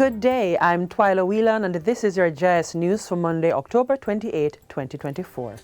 Good day, I'm Twyla Whelan and this is your JIS news for Monday, October 28, 2024.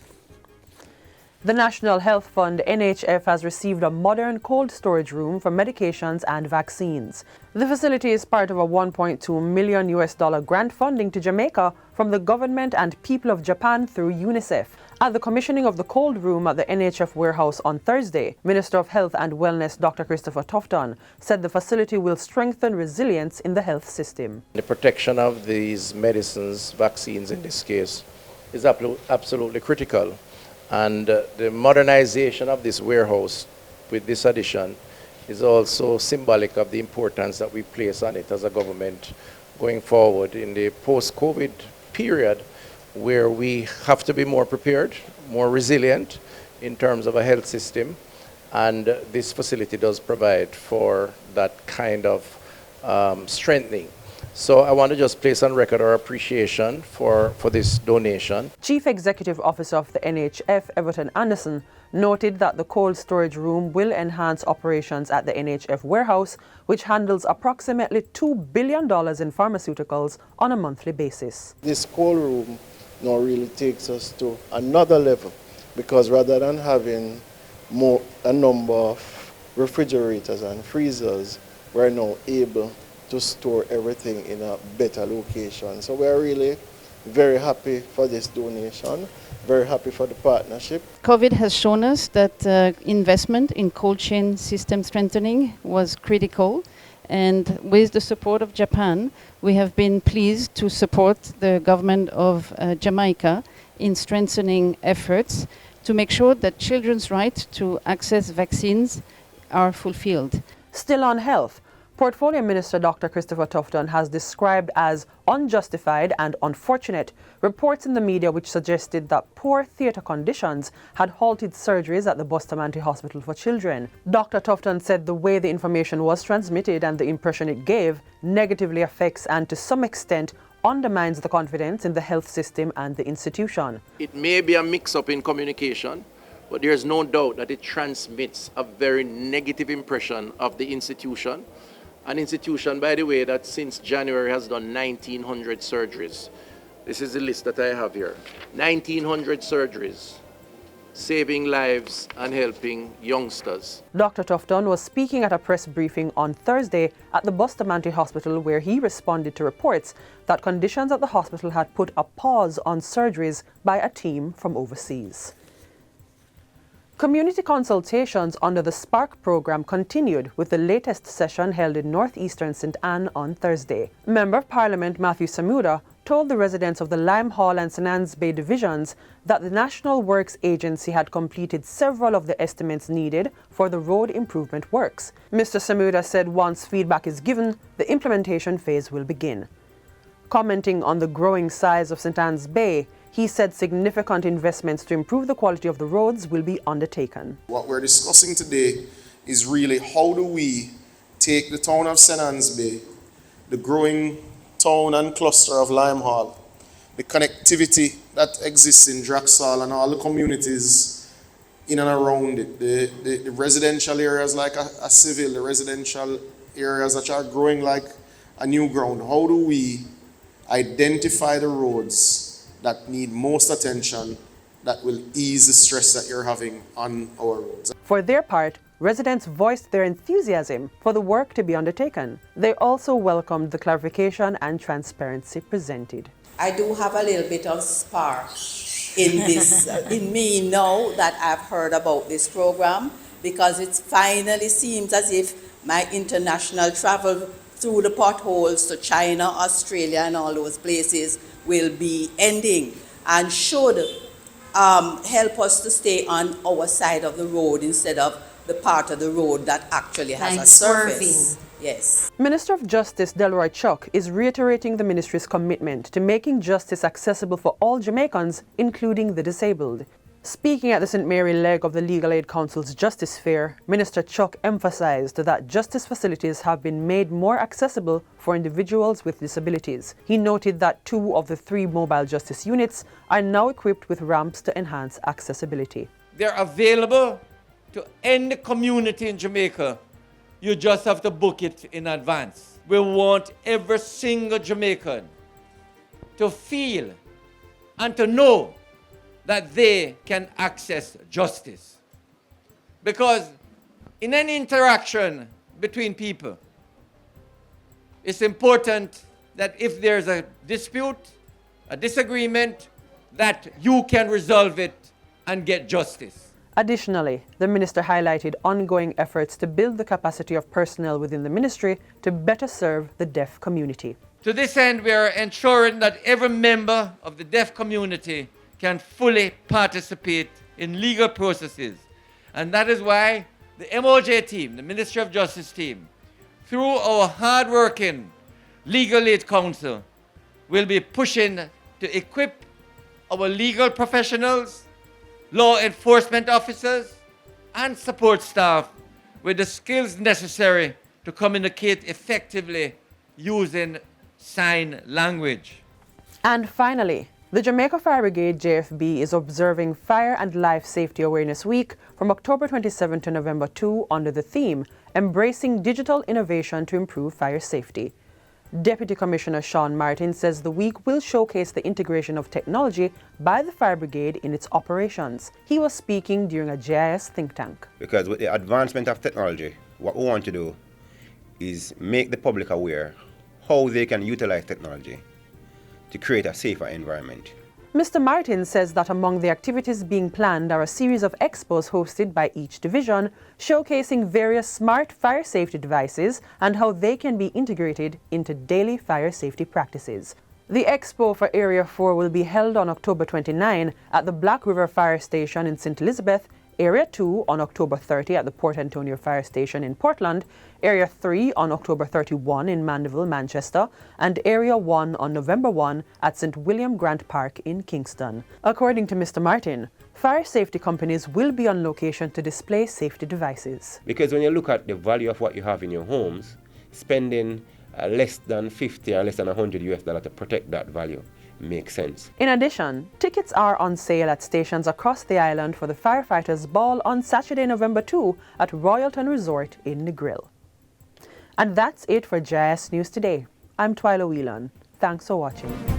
The National Health Fund NHF has received a modern cold storage room for medications and vaccines. The facility is part of a $1.2 million grant funding to Jamaica from the government and people of Japan through UNICEF. At the commissioning of the cold room at the NHF warehouse on Thursday, Minister of Health and Wellness Dr. Christopher Tufton said the facility will strengthen resilience in the health system. The protection of these medicines, vaccines in this case, is absolutely critical. And the modernization of this warehouse with this addition is also symbolic of the importance that we place on it as a government going forward in the post-COVID period, where we have to be more prepared, more resilient in terms of a health system. And this facility does provide for that kind of strengthening. So I want to just place on record our appreciation for this donation. Chief Executive Officer of the NHF, Everton Anderson, noted that the cold storage room will enhance operations at the NHF warehouse, which handles approximately $2 billion in pharmaceuticals on a monthly basis. This cold room now really takes us to another level, because rather than having a number of refrigerators and freezers, we're now able to store everything in a better location. So we're really very happy for this donation, very happy for the partnership. COVID has shown us that investment in cold chain system strengthening was critical, and with the support of Japan, we have been pleased to support the government of Jamaica in strengthening efforts to make sure that children's right to access vaccines are fulfilled. Still on health, Portfolio Minister Dr. Christopher Tufton has described as unjustified and unfortunate reports in the media which suggested that poor theatre conditions had halted surgeries at the Bustamante Hospital for Children. Dr. Tufton said the way the information was transmitted and the impression it gave negatively affects and to some extent undermines the confidence in the health system and the institution. It may be a mix-up in communication, but there's no doubt that it transmits a very negative impression of the institution. An institution, by the way, that since January has done 1,900 surgeries. This is the list that I have here. 1,900 surgeries, saving lives and helping youngsters. Dr. Tufton was speaking at a press briefing on Thursday at the Bustamante Hospital, where he responded to reports that conditions at the hospital had put a pause on surgeries by a team from overseas. Community consultations under the SPARK program continued with the latest session held in northeastern St. Anne on Thursday. Member of Parliament Matthew Samuda told the residents of the Lime Hall and St. Anne's Bay divisions that the National Works Agency had completed several of the estimates needed for the road improvement works. Mr. Samuda said once feedback is given, the implementation phase will begin. Commenting on the growing size of St. Anne's Bay, he said significant investments to improve the quality of the roads will be undertaken. What we're discussing today is really how do we take the town of St. Anne's Bay, the growing town and cluster of Lime Hall, the connectivity that exists in Draxall and all the communities in and around it, the residential areas like a civil, the residential areas that are growing like a new ground. How do we identify the roads that need most attention, that will ease the stress that you're having on our roads? For their part, residents voiced their enthusiasm for the work to be undertaken. They also welcomed the clarification and transparency presented. I do have a little bit of spark in this, in me now that I've heard about this program, because it finally seems as if my international travel through the potholes to China, Australia, and all those places will be ending, and should help us to stay on our side of the road instead of the part of the road that actually has a surface. Yes. Minister of Justice Delroy Chuck is reiterating the ministry's commitment to making justice accessible for all Jamaicans, including the disabled. Speaking at the St. Mary leg of the Legal Aid Council's Justice Fair, Minister Chuck emphasized that justice facilities have been made more accessible for individuals with disabilities. He noted that 2 of the 3 mobile justice units are now equipped with ramps to enhance accessibility. They're available to any community in Jamaica. You just have to book it in advance. we want every single Jamaican to feel and to know that they can access justice. Because in any interaction between people, it's important that if there's a dispute, a disagreement, that you can resolve it and get justice. Additionally, the minister highlighted ongoing efforts to build the capacity of personnel within the ministry to better serve the deaf community. To this end, we are ensuring that every member of the deaf community can fully participate in legal processes. And that is why the MOJ team, the Ministry of Justice team, through our hard-working Legal Aid Council, will be pushing to equip our legal professionals, law enforcement officers, and support staff with the skills necessary to communicate effectively using sign language. And finally, the Jamaica Fire Brigade JFB is observing Fire and Life Safety Awareness Week from October 27 to November 2 under the theme Embracing Digital Innovation to Improve Fire Safety. Deputy Commissioner Sean Martin says the week will showcase the integration of technology by the Fire Brigade in its operations. He was speaking during a JIS think tank. Because with the advancement of technology, what we want to do is make the public aware how they can utilize technology to create a safer environment. Mr. Martin says that among the activities being planned are a series of expos hosted by each division, showcasing various smart fire safety devices and how they can be integrated into daily fire safety practices. The expo for Area 4 will be held on October 29 at the Black River Fire Station in St. Elizabeth, Area 2 on October 30 at the Port Antonio Fire Station in Portland, Area 3 on October 31 in Mandeville, Manchester, and Area 1 on November 1 at St. William Grant Park in Kingston. According to Mr. Martin, fire safety companies will be on location to display safety devices. Because when you look at the value of what you have in your homes, spending less than 50 or less than $100 to protect that value makes sense. In addition, tickets are on sale at stations across the island for the Firefighters Ball on Saturday, November 2 at Royalton Resort in Negril. And that's it for JIS News Today. I'm Twyla Whelan. Thanks for watching.